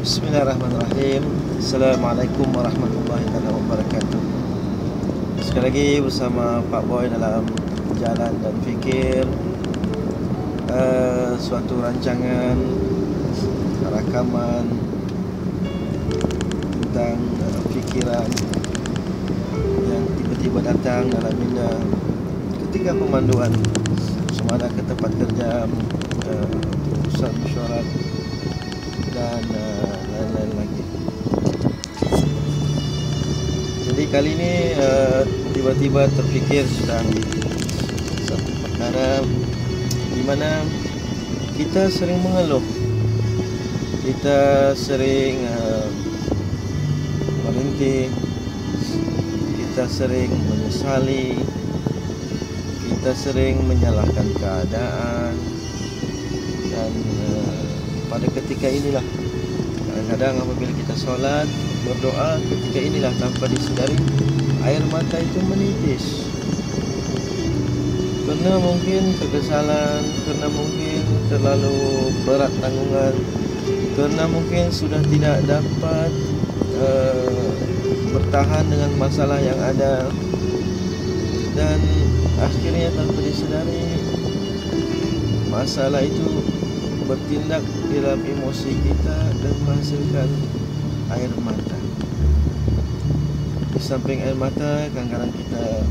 Bismillahirrahmanirrahim. Assalamualaikum warahmatullahi wabarakatuh. Sekali lagi bersama Pak Boy dalam Jalan dan Fikir, suatu rancangan rakaman tentang fikiran yang tiba-tiba datang dalam minda ketika pemanduan sama ada ke tempat kerja, pusat mesyuarat dan lain-lain lagi. Jadi kali ini tiba-tiba terfikir tentang satu perkara di mana kita sering mengeluh, kita sering merintih, kita sering menyesali, kita sering menyalahkan keadaan. Dan pada ketika inilah kadang-kadang apabila kita solat, berdoa, ketika inilah tanpa disedari air mata itu menitis. Karena mungkin kekesalan, karena mungkin terlalu berat tanggungan, karena mungkin sudah tidak dapat bertahan dengan masalah yang ada, dan akhirnya tanpa disedari masalah itu bertindak dalam emosi kita dan menghasilkan air mata. Di samping air mata, kadang-kadang kita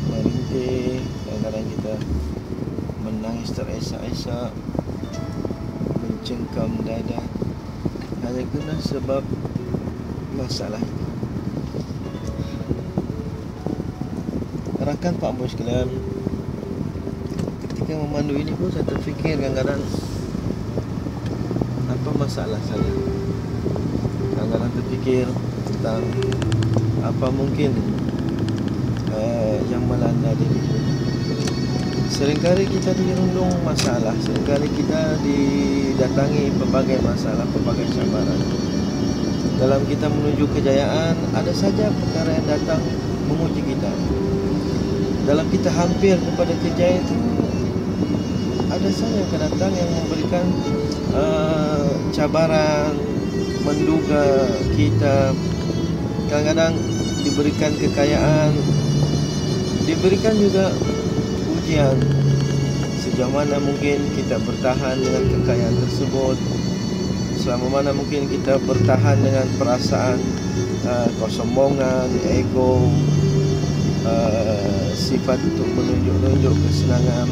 merintih, kadang-kadang kita menangis teresak-esak, mencengkam dada, hanya kerana sebab masalah itu. Rakan Pak Boy sekalian, ketika memandu ini pun saya terfikir kadang-kadang apa masalah saya. Kadang-kadang terfikir tentang apa mungkin yang melanda diri. Seringkali kita dirundung masalah, seringkali kita didatangi pelbagai masalah, pelbagai cabaran. Dalam kita menuju kejayaan, ada saja perkara yang datang menguji kita. Dalam kita hampir kepada kejayaan itu, ada saja yang akan datang yang memberikan cabaran, menduga kita. Kadang-kadang diberikan kekayaan, diberikan juga ujian. Sejauh mana mungkin kita bertahan dengan kekayaan tersebut, selama mana mungkin kita bertahan dengan perasaan kesombongan, ego, sifat untuk menunjuk-nunjuk kesenangan.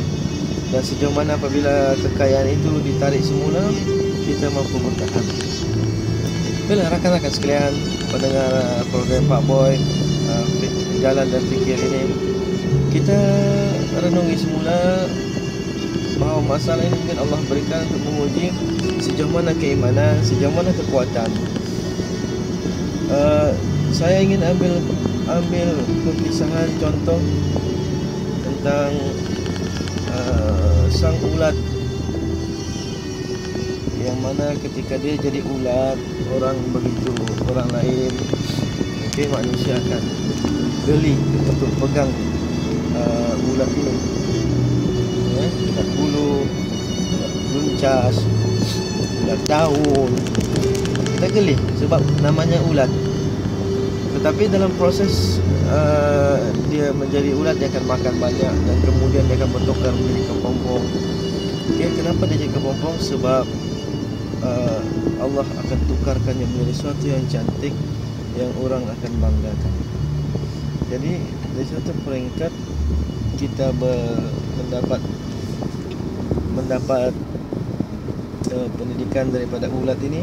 Dan sejauh mana apabila kekayaan itu ditarik semula, kita mampu bertahan. Bila rakan-rakan sekalian, pendengar program Pak Boy Jalan dan Fikir ini, kita renungi semula bahawa masalah ini mungkin Allah berikan untuk menguji sejauh mana keimanan, sejauh mana kekuatan. Saya ingin ambil perpisahan contoh tentang sang ulat, yang mana ketika dia jadi ulat, orang lain mungkin manusia akan geli untuk pegang ulat ini, ulat bulu, ulat luncas, ulat daun. Kita geli sebab namanya ulat. Tetapi dalam proses dia menjadi ulat, dia akan makan banyak dan kemudian dia akan bertukar menjadi kepompong. Kenapa dia jadi kepompong? Sebab Allah akan tukarkannya menjadi sesuatu yang cantik, yang orang akan banggakan. Jadi dari satu peringkat kita mendapat pendidikan daripada ulat ini,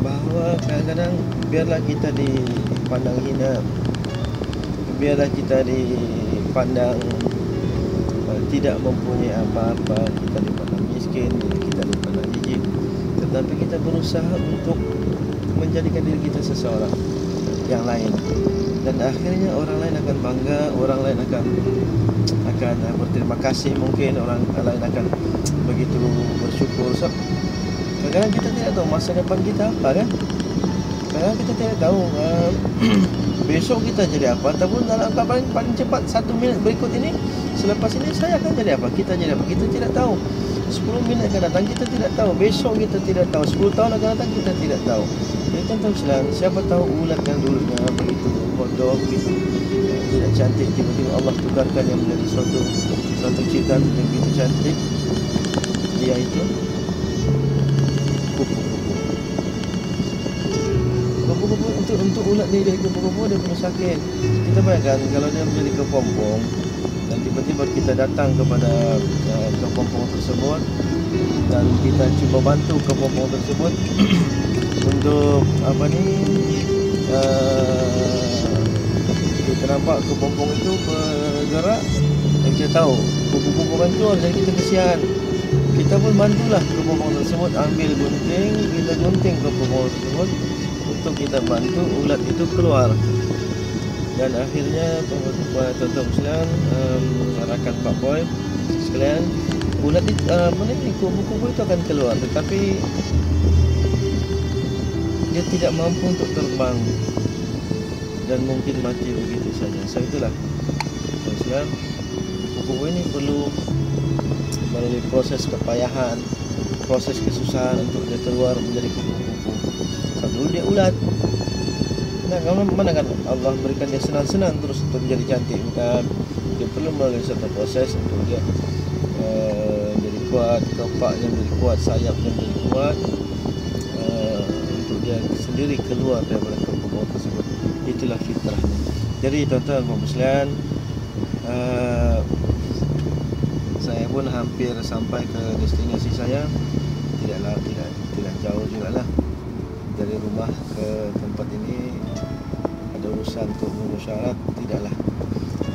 bahawa kadang-kadang biarlah kita dipandang hina, biarlah kita dipandang tidak mempunyai apa-apa, kita dipandang miskin, kita dipandang jijik, tetapi kita berusaha untuk menjadikan diri kita seseorang yang lain, dan akhirnya orang lain akan bangga, orang lain akan berterima kasih, mungkin orang lain akan begitu bersyukur. So, kadang-kadang kita tidak tahu masa depan kita apa, kan? Kadang kita tidak tahu besok kita jadi apa, ataupun dalam paling cepat 1 minit berikut ini, selepas ini saya akan jadi apa, kita jadi apa, kita tidak tahu. 10 minit akan datang kita tidak tahu, besok kita tidak tahu, 10 tahun akan datang kita tidak tahu. Jadi tuan-tuan sekalian, siapa tahu ulat yang dulunya begitu bodoh, begitu tidak cantik, tiba-tiba Allah tukarkan yang menjadi suatu ciptaan yang begitu cantik. Dia itu kupu-kupu. Kupu-kupu untuk ulat ni, dia kupu-kupu dia punya sakit. Kita bayangkan kalau dia menjadi kepompong dan tiba-tiba kita datang kepada kepompong tersebut dan kita cuba bantu kepompong tersebut untuk apa ni, kita nampak kepompong itu bergerak dan kita tahu kupu-kupu kan keluar, jadi kita kesian. Kita pun bantulah kepompong tersebut, ambil gunting, kita gunting kepompong tersebut untuk kita bantu ulat itu keluar. Dan akhirnya tuan-tuan sekalian, rakan Pak Boy sekalian, ulat itu kupu-kupu itu akan keluar, tetapi dia tidak mampu untuk terbang dan mungkin mati begitu saja. So itulah tuan-tuan sekalian, kupu-kupu ini perlu melalui proses kepayahan, proses kesusahan untuk dia keluar menjadi kupu-kupu. So dulu dia ulat. Nah, mana kan Allah berikan dia senang-senang terus untuk menjadi cantik, bukan? Dia perlu melalui satu proses untuk dia jadi kuat, kepaknya menjadi kuat, sayapnya menjadi kuat, untuk dia sendiri keluar daripada kupu-kupu tersebut. Itulah fitrahnya. Jadi tuan-tuan dan sekalian, saya pun hampir sampai ke destinasi saya. Tidak jauh jugalah dari rumah ke tempat ini. Ada urusan untuk memusyarat, tidaklah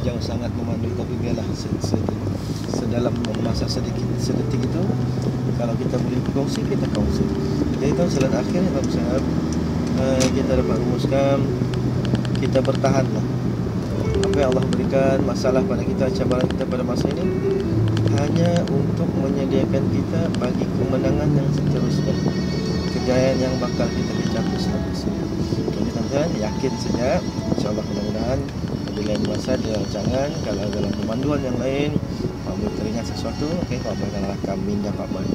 jauh sangat memandu, tapi biarlah sedalam masa sedetik itu, kalau kita boleh berkongsi, kita kongsi. Jadi itu selain akhirnya Pak Ustaz, kita dapat rumuskan, kita bertahanlah. Apa yang Allah berikan masalah pada kita, cabaran kita pada masa ini, hanya untuk menyediakan kita bagi kemenangan yang seterusnya, kejayaan yang bakal kita capai selanjutnya. Jadi teman-teman yakin saja, insyaAllah mudah-mudahan di lain masa, di rancangan, kalau dalam pemanduan yang lain Pak Boy teringat sesuatu, Pak Boy akan rakam minda Pak Boy.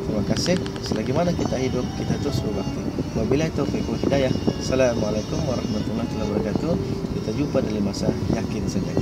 Terima kasih. Selagi mana kita hidup, kita terus berbakti. Wabillahi taufiq wal hidayah. Assalamualaikum warahmatullahi wabarakatuh. Kita jumpa dalam masa yakin saja.